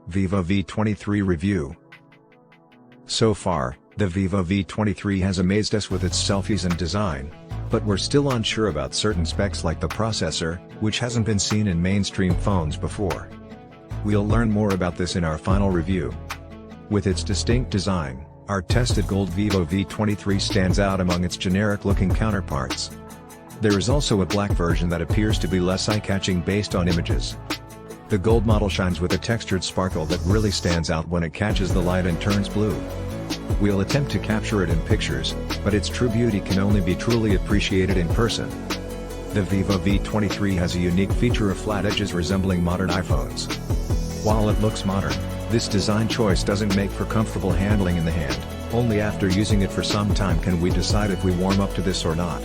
Vivo V23 Review. So far, the Vivo V23 has amazed us with its selfies and design, but we're still unsure about certain specs like the processor, which hasn't been seen in mainstream phones before. We'll learn more about this in our final review. With its distinct design, our tested gold Vivo V23 stands out among its generic-looking counterparts. There is also a black version that appears to be less eye-catching based on images. The gold model shines with a textured sparkle that really stands out when it catches the light and turns blue. We'll attempt to capture it in pictures, but its true beauty can only be truly appreciated in person. The Vivo V23 has a unique feature of flat edges resembling modern iPhones. While it looks modern, this design choice doesn't make for comfortable handling in the hand. Only after using it for some time can we decide if we warm up to this or not.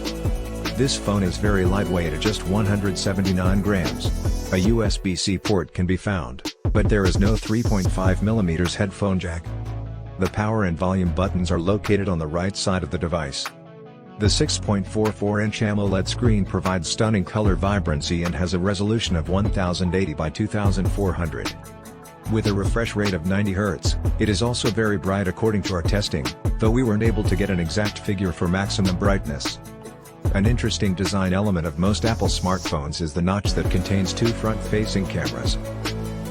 This phone is very lightweight at just 179 grams. A USB-C port can be found, but there is no 3.5mm headphone jack. The power and volume buttons are located on the right side of the device. The 6.44-inch AMOLED screen provides stunning color vibrancy and has a resolution of 1080 by 2400. With a refresh rate of 90 Hz, it is also very bright according to our testing, though we weren't able to get an exact figure for maximum brightness. An interesting design element of most Apple smartphones is the notch that contains two front-facing cameras.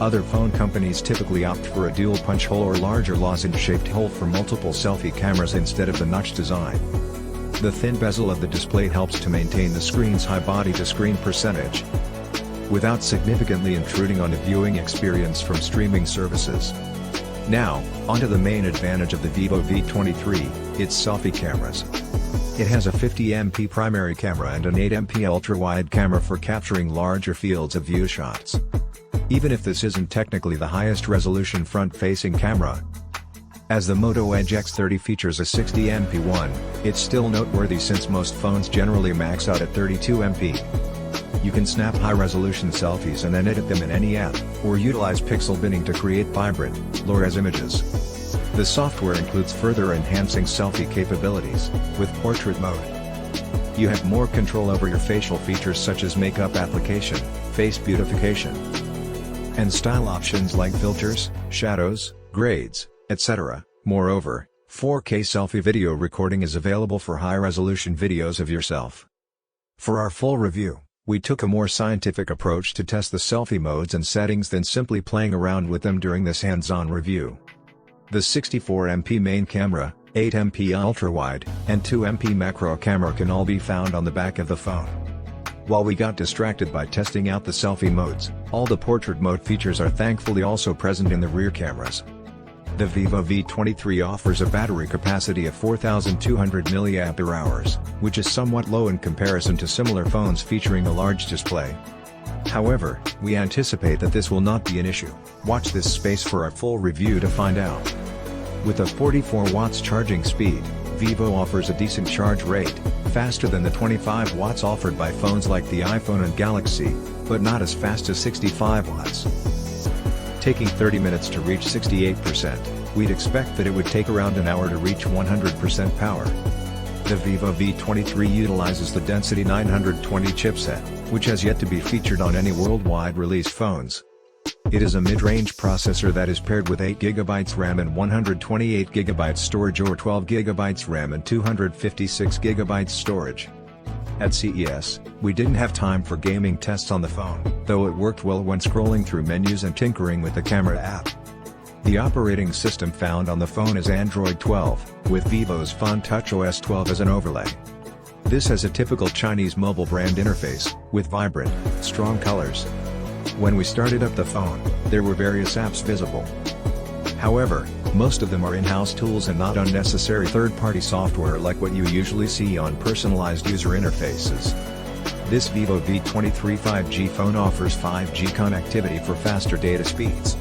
Other phone companies typically opt for a dual punch hole or larger lozenge-shaped hole for multiple selfie cameras instead of the notch design. The thin bezel of the display helps to maintain the screen's high body-to-screen percentage, without significantly intruding on the viewing experience from streaming services. Now, onto the main advantage of the Vivo V23, its selfie cameras. It has a 50MP primary camera and an 8MP ultra-wide camera for capturing larger fields of view shots. Even if this isn't technically the highest resolution front-facing camera, as the Moto Edge X30 features a 60MP one, it's still noteworthy since most phones generally max out at 32MP. You can snap high-resolution selfies and then edit them in any app, or utilize pixel binning to create vibrant, low-res images. The software includes further enhancing selfie capabilities, with portrait mode. You have more control over your facial features such as makeup application, face beautification, and style options like filters, shadows, grades, etc. Moreover, 4K selfie video recording is available for high-resolution videos of yourself. For our full review, we took a more scientific approach to test the selfie modes and settings than simply playing around with them during this hands-on review. The 64MP main camera, 8MP ultra-wide, and 2MP macro camera can all be found on the back of the phone. While we got distracted by testing out the selfie modes, all the portrait mode features are thankfully also present in the rear cameras. The Vivo V23 offers a battery capacity of 4,200 mAh, which is somewhat low in comparison to similar phones featuring a large display. However, we anticipate that this will not be an issue. Watch this space for our full review to find out. With a 44 watts charging speed, Vivo offers a decent charge rate, faster than the 25 watts offered by phones like the iPhone and Galaxy, but not as fast as 65 watts. Taking 30 minutes to reach 68%, we'd expect that it would take around an hour to reach 100% power. The Vivo V23 utilizes the Density 920 chipset, which has yet to be featured on any worldwide release phones. It is a mid-range processor that is paired with 8GB RAM and 128GB storage or 12GB RAM and 256GB storage. At CES, we didn't have time for gaming tests on the phone, though it worked well when scrolling through menus and tinkering with the camera app. The operating system found on the phone is Android 12, with Vivo's Phone TouchOS 12 as an overlay. This has a typical Chinese mobile brand interface, with vibrant, strong colors. When we started up the phone, there were various apps visible. However, most of them are in-house tools and not unnecessary third-party software like what you usually see on personalized user interfaces. This Vivo V23 5G phone offers 5G connectivity for faster data speeds.